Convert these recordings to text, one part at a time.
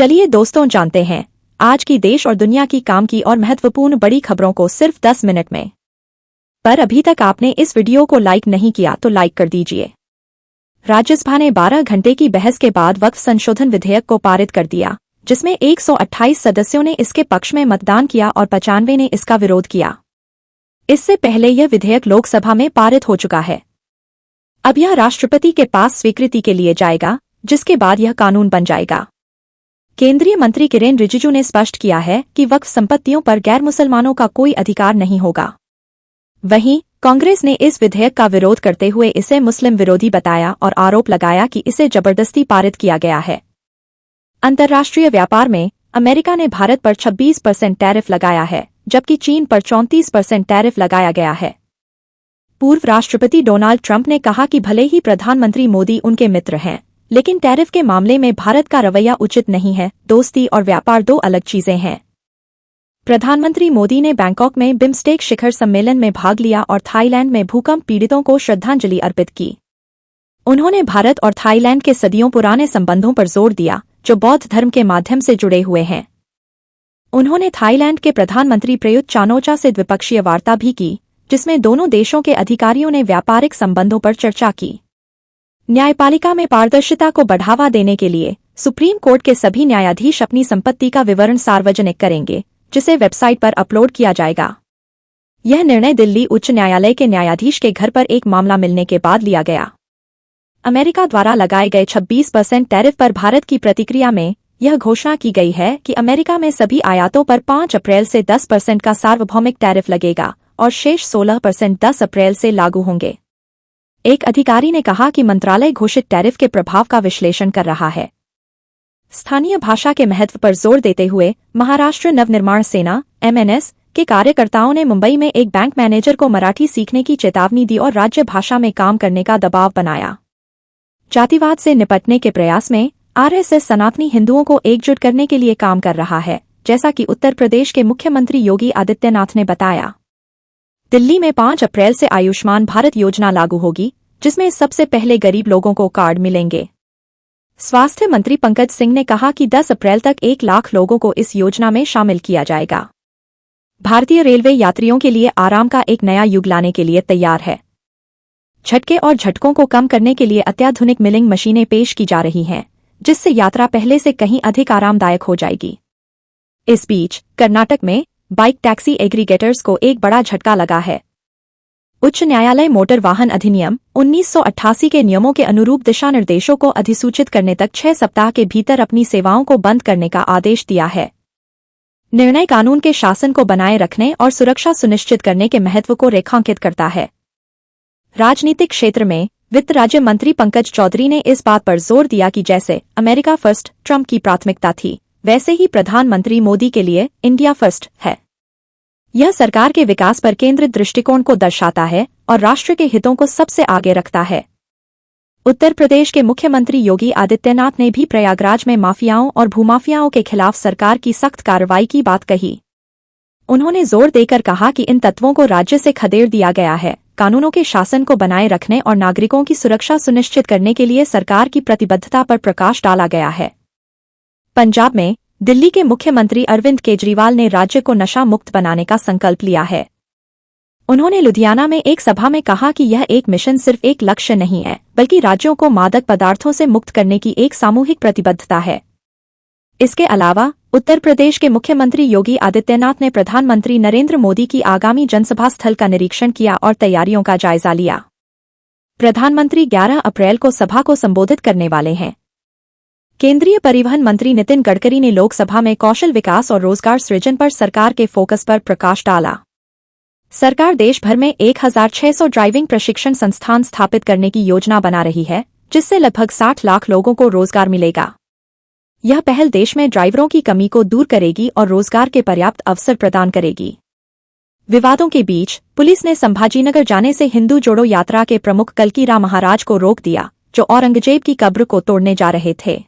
चलिए दोस्तों जानते हैं आज की देश और दुनिया की काम की और महत्वपूर्ण बड़ी खबरों को सिर्फ 10 मिनट में। पर अभी तक आपने इस वीडियो को लाइक नहीं किया तो लाइक कर दीजिए। राज्यसभा ने 12 घंटे की बहस के बाद वक्फ संशोधन विधेयक को पारित कर दिया, जिसमें 128 सदस्यों ने इसके पक्ष में मतदान किया और 95 ने इसका विरोध किया। इससे पहले यह विधेयक लोकसभा में पारित हो चुका है। अब यह राष्ट्रपति के पास स्वीकृति के लिए जाएगा, जिसके बाद यह कानून बन जाएगा। केंद्रीय मंत्री किरेन रिजिजू ने स्पष्ट किया है कि वक्फ संपत्तियों पर गैर मुसलमानों का कोई अधिकार नहीं होगा। वहीं कांग्रेस ने इस विधेयक का विरोध करते हुए इसे मुस्लिम विरोधी बताया और आरोप लगाया कि इसे जबरदस्ती पारित किया गया है। अंतर्राष्ट्रीय व्यापार में अमेरिका ने भारत पर 26% टैरिफ लगाया है, जबकि चीन पर 34% टैरिफ लगाया गया है। पूर्व राष्ट्रपति डोनाल्ड ट्रंप ने कहा कि भले ही प्रधानमंत्री मोदी उनके मित्र हैं, लेकिन टैरिफ के मामले में भारत का रवैया उचित नहीं है। दोस्ती और व्यापार दो अलग चीजें हैं। प्रधानमंत्री मोदी ने बैंकॉक में बिम्स्टेक शिखर सम्मेलन में भाग लिया और थाईलैंड में भूकंप पीड़ितों को श्रद्धांजलि अर्पित की। उन्होंने भारत और थाईलैंड के सदियों पुराने संबंधों पर जोर दिया, जो बौद्ध धर्म के माध्यम से जुड़े हुए हैं। उन्होंने थाईलैंड के प्रधानमंत्री प्रयुत चान-ओ-चा से द्विपक्षीय वार्ता भी की, जिसमें दोनों देशों के अधिकारियों ने व्यापारिक संबंधों पर चर्चा की। न्यायपालिका में पारदर्शिता को बढ़ावा देने के लिए सुप्रीम कोर्ट के सभी न्यायाधीश अपनी संपत्ति का विवरण सार्वजनिक करेंगे, जिसे वेबसाइट पर अपलोड किया जाएगा। यह निर्णय दिल्ली उच्च न्यायालय के न्यायाधीश के घर पर एक मामला मिलने के बाद लिया गया। अमेरिका द्वारा लगाए गए 26% टैरिफ पर भारत की प्रतिक्रिया में यह घोषणा की गई है कि अमेरिका में सभी आयातों पर 5 अप्रैल से 10% का सार्वभौमिक टैरिफ लगेगा और शेष 16% 10 अप्रैल से लागू होंगे। एक अधिकारी ने कहा कि मंत्रालय घोषित टैरिफ के प्रभाव का विश्लेषण कर रहा है। स्थानीय भाषा के महत्व पर जोर देते हुए महाराष्ट्र नवनिर्माण सेना (MNS) के कार्यकर्ताओं ने मुंबई में एक बैंक मैनेजर को मराठी सीखने की चेतावनी दी और राज्य भाषा में काम करने का दबाव बनाया। जातिवाद से निपटने के प्रयास में RSS सनातनी हिंदुओं को एकजुट करने के लिए काम कर रहा है, जैसा कि उत्तर प्रदेश के मुख्यमंत्री योगी आदित्यनाथ ने बताया। दिल्ली में 5 अप्रैल से आयुष्मान भारत योजना लागू होगी, जिसमें सबसे पहले गरीब लोगों को कार्ड मिलेंगे। स्वास्थ्य मंत्री पंकज सिंह ने कहा कि 10 अप्रैल तक 1 लाख लोगों को इस योजना में शामिल किया जाएगा। भारतीय रेलवे यात्रियों के लिए आराम का एक नया युग लाने के लिए तैयार है। झटके और झटकों को कम करने के लिए अत्याधुनिक मिलिंग मशीनें पेश की जा रही हैं, जिससे यात्रा पहले से कहीं अधिक आरामदायक हो जाएगी। इस बीच कर्नाटक में बाइक टैक्सी एग्रीगेटर्स को एक बड़ा झटका लगा है। उच्च न्यायालय मोटर वाहन अधिनियम 1988 के नियमों के अनुरूप दिशा निर्देशों को अधिसूचित करने तक 6 सप्ताह के भीतर अपनी सेवाओं को बंद करने का आदेश दिया है। निर्णय कानून के शासन को बनाए रखने और सुरक्षा सुनिश्चित करने के महत्व को रेखांकित करता है। राजनीतिक क्षेत्र में वित्त राज्य मंत्री पंकज चौधरी ने इस बात पर जोर दिया कि जैसे अमेरिका फर्स्ट ट्रंप की प्राथमिकता थी, वैसे ही प्रधानमंत्री मोदी के लिए इंडिया फर्स्ट है। यह सरकार के विकास पर केंद्रित दृष्टिकोण को दर्शाता है और राष्ट्र के हितों को सबसे आगे रखता है। उत्तर प्रदेश के मुख्यमंत्री योगी आदित्यनाथ ने भी प्रयागराज में माफियाओं और भूमाफियाओं के खिलाफ सरकार की सख्त कार्रवाई की बात कही। उन्होंने जोर देकर कहा कि इन तत्वों को राज्य से खदेड़ दिया गया है। कानूनों के शासन को बनाए रखने और नागरिकों की सुरक्षा सुनिश्चित करने के लिए सरकार की प्रतिबद्धता पर प्रकाश डाला गया है। पंजाब में दिल्ली के मुख्यमंत्री अरविंद केजरीवाल ने राज्य को नशा मुक्त बनाने का संकल्प लिया है। उन्होंने लुधियाना में एक सभा में कहा कि यह एक मिशन सिर्फ एक लक्ष्य नहीं है, बल्कि राज्यों को मादक पदार्थों से मुक्त करने की एक सामूहिक प्रतिबद्धता है। इसके अलावा उत्तर प्रदेश के मुख्यमंत्री योगी आदित्यनाथ ने प्रधानमंत्री नरेंद्र मोदी की आगामी जनसभा स्थल का निरीक्षण किया और तैयारियों का जायजा लिया। प्रधानमंत्री 11 अप्रैल को सभा को संबोधित करने वाले हैं। केंद्रीय परिवहन मंत्री नितिन गडकरी ने लोकसभा में कौशल विकास और रोजगार सृजन पर सरकार के फोकस पर प्रकाश डाला। सरकार देश भर में 1600 ड्राइविंग प्रशिक्षण संस्थान स्थापित करने की योजना बना रही है, जिससे लगभग 60 लाख लोगों को रोजगार मिलेगा। यह पहल देश में ड्राइवरों की कमी को दूर करेगी और रोजगार के पर्याप्त अवसर प्रदान करेगी। विवादों के बीच पुलिस ने संभाजीनगर जाने से हिंदू जोड़ो यात्रा के प्रमुख कल्कीराम महाराज को रोक दिया, जो औरंगजेब की कब्र को तोड़ने जा रहे थे।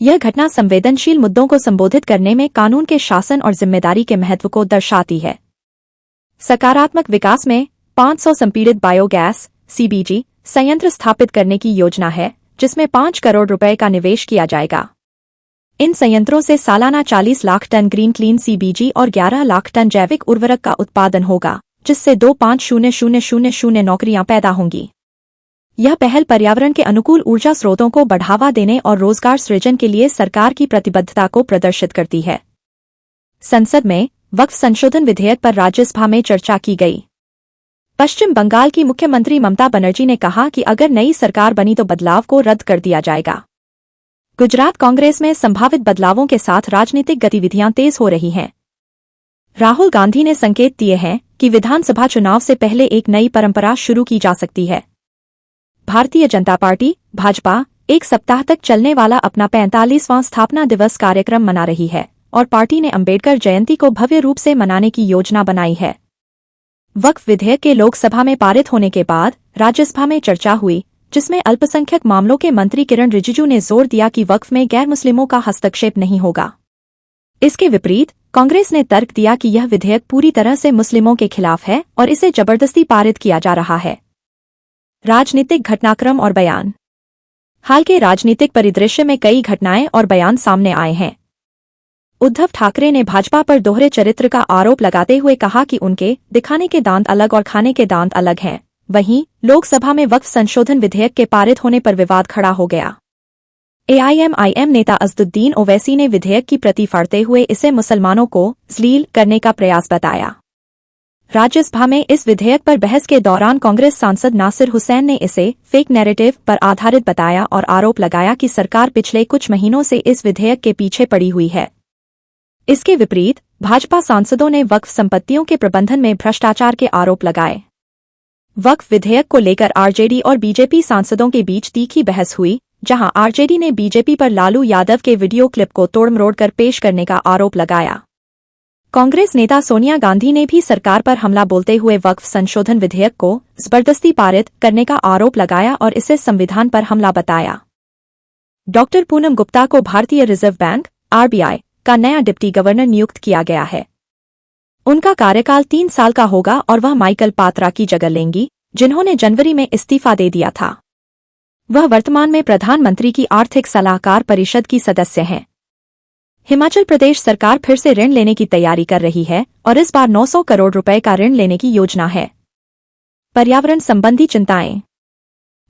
यह घटना संवेदनशील मुद्दों को संबोधित करने में कानून के शासन और जिम्मेदारी के महत्व को दर्शाती है। सकारात्मक विकास में 500 संपीड़ित बायोगैस (CBG) संयंत्र स्थापित करने की योजना है, जिसमें 5 करोड़ रुपए का निवेश किया जाएगा। इन संयंत्रों से सालाना 40 lakh ton green clean CBG और 11 लाख टन जैविक उर्वरक का उत्पादन होगा, जिससे 25,000 नौकरियां पैदा होंगी। यह पहल पर्यावरण के अनुकूल ऊर्जा स्रोतों को बढ़ावा देने और रोजगार सृजन के लिए सरकार की प्रतिबद्धता को प्रदर्शित करती है। संसद में वक्फ संशोधन विधेयक पर राज्यसभा में चर्चा की गई। पश्चिम बंगाल की मुख्यमंत्री ममता बनर्जी ने कहा कि अगर नई सरकार बनी तो बदलाव को रद्द कर दिया जाएगा। गुजरात कांग्रेस में संभावित बदलावों के साथ राजनीतिक गतिविधियां तेज हो रही हैं। राहुल गांधी ने संकेत दिए हैं कि विधानसभा चुनाव से पहले एक नई परंपरा शुरू की जा सकती है। भारतीय जनता पार्टी भाजपा एक सप्ताह तक चलने वाला अपना 45वां स्थापना दिवस कार्यक्रम मना रही है और पार्टी ने अंबेडकर जयंती को भव्य रूप से मनाने की योजना बनाई है। वक्फ विधेयक के लोकसभा में पारित होने के बाद राज्यसभा में चर्चा हुई, जिसमें अल्पसंख्यक मामलों के मंत्री किरण रिजिजू ने जोर दिया कि वक्फ में गैर मुस्लिमों का हस्तक्षेप नहीं होगा। इसके विपरीत कांग्रेस ने तर्क दिया कि यह विधेयक पूरी तरह से मुस्लिमों के खिलाफ है और इसे जबरदस्ती पारित किया जा रहा है। राजनीतिक घटनाक्रम और बयान। हाल के राजनीतिक परिदृश्य में कई घटनाएं और बयान सामने आए हैं। उद्धव ठाकरे ने भाजपा पर दोहरे चरित्र का आरोप लगाते हुए कहा कि उनके दिखाने के दांत अलग और खाने के दांत अलग हैं। वहीं लोकसभा में वक्फ संशोधन विधेयक के पारित होने पर विवाद खड़ा हो गया। एआईएमआईएम नेता असदुद्दीन ओवैसी ने विधेयक की प्रति फाड़ते हुए इसे मुसलमानों को ज़लील करने का प्रयास बताया। राज्यसभा में इस विधेयक पर बहस के दौरान कांग्रेस सांसद नासिर हुसैन ने इसे फेक नैरेटिव पर आधारित बताया और आरोप लगाया कि सरकार पिछले कुछ महीनों से इस विधेयक के पीछे पड़ी हुई है। इसके विपरीत भाजपा सांसदों ने वक्फ संपत्तियों के प्रबंधन में भ्रष्टाचार के आरोप लगाए। वक्फ विधेयक को लेकर आरजेडी और बीजेपी सांसदों के बीच तीखी बहस हुई, जहां आरजेडी ने बीजेपी पर लालू यादव के वीडियो क्लिप को तोड़-मरोड़ कर पेश करने का आरोप लगाया। कांग्रेस नेता सोनिया गांधी ने भी सरकार पर हमला बोलते हुए वक्फ संशोधन विधेयक को जबरदस्ती पारित करने का आरोप लगाया और इसे संविधान पर हमला बताया। डॉक्टर पूनम गुप्ता को भारतीय रिजर्व बैंक आरबीआई का नया डिप्टी गवर्नर नियुक्त किया गया है। उनका कार्यकाल 3 साल का होगा और वह माइकल पात्रा की जगह लेंगी, जिन्होंने जनवरी में इस्तीफा दे दिया था। वह वर्तमान में प्रधानमंत्री की आर्थिक सलाहकार परिषद की सदस्य हैं। हिमाचल प्रदेश सरकार फिर से ऋण लेने की तैयारी कर रही है और इस बार 900 करोड़ रुपए का ऋण लेने की योजना है। पर्यावरण संबंधी चिंताएं।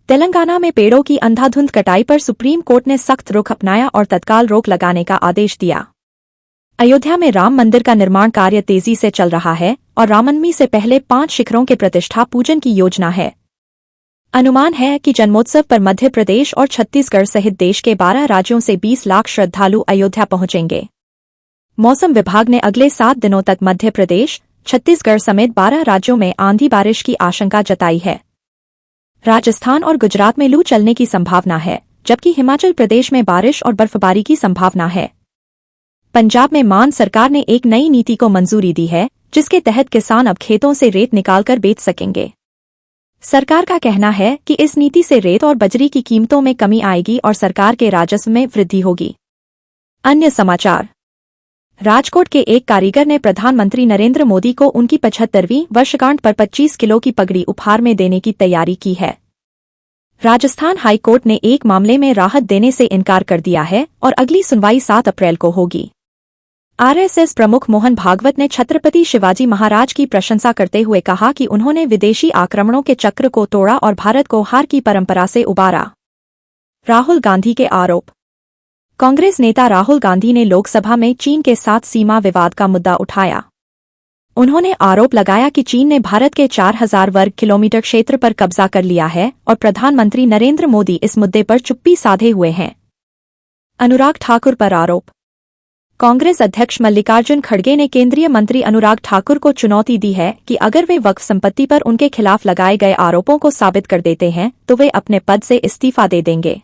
तेलंगाना में पेड़ों की अंधाधुंध कटाई पर सुप्रीम कोर्ट ने सख्त रुख अपनाया और तत्काल रोक लगाने का आदेश दिया। अयोध्या में राम मंदिर का निर्माण कार्य तेजी से चल रहा है और रामनवमी से पहले 5 शिखरों के प्रतिष्ठा पूजन की योजना है। अनुमान है कि जन्मोत्सव पर मध्य प्रदेश और छत्तीसगढ़ सहित देश के 12 राज्यों से 20 लाख श्रद्धालु अयोध्या पहुंचेंगे। मौसम विभाग ने अगले 7 दिनों तक मध्य प्रदेश, छत्तीसगढ़ समेत 12 राज्यों में आंधी बारिश की आशंका जताई है। राजस्थान और गुजरात में लू चलने की संभावना है, जबकि हिमाचल प्रदेश में बारिश और बर्फबारी की संभावना है। पंजाब में मान सरकार ने एक नई नीति को मंजूरी दी है, जिसके तहत किसान अब खेतों से रेत निकालकर बेच सकेंगे। सरकार का कहना है कि इस नीति से रेत और बजरी की कीमतों में कमी आएगी और सरकार के राजस्व में वृद्धि होगी। अन्य समाचार। राजकोट के एक कारीगर ने प्रधानमंत्री नरेंद्र मोदी को उनकी 75वीं वर्षगांठ पर 25 किलो की पगड़ी उपहार में देने की तैयारी की है। राजस्थान हाईकोर्ट ने एक मामले में राहत देने से इनकार कर दिया है और अगली सुनवाई 7 अप्रैल को होगी। आरएसएस प्रमुख मोहन भागवत ने छत्रपति शिवाजी महाराज की प्रशंसा करते हुए कहा कि उन्होंने विदेशी आक्रमणों के चक्र को तोड़ा और भारत को हार की परंपरा से उबारा। राहुल गांधी के आरोप। कांग्रेस नेता राहुल गांधी ने लोकसभा में चीन के साथ सीमा विवाद का मुद्दा उठाया। उन्होंने आरोप लगाया कि चीन ने भारत के 4000 वर्ग किलोमीटर क्षेत्र पर कब्जा कर लिया है और प्रधानमंत्री नरेंद्र मोदी इस मुद्दे पर चुप्पी साधे हुए हैं। अनुराग ठाकुर पर आरोप। कांग्रेस अध्यक्ष मल्लिकार्जुन खड़गे ने केंद्रीय मंत्री अनुराग ठाकुर को चुनौती दी है कि अगर वे वक्फ संपत्ति पर उनके खिलाफ लगाए गए आरोपों को साबित कर देते हैं तो वे अपने पद से इस्तीफा दे देंगे।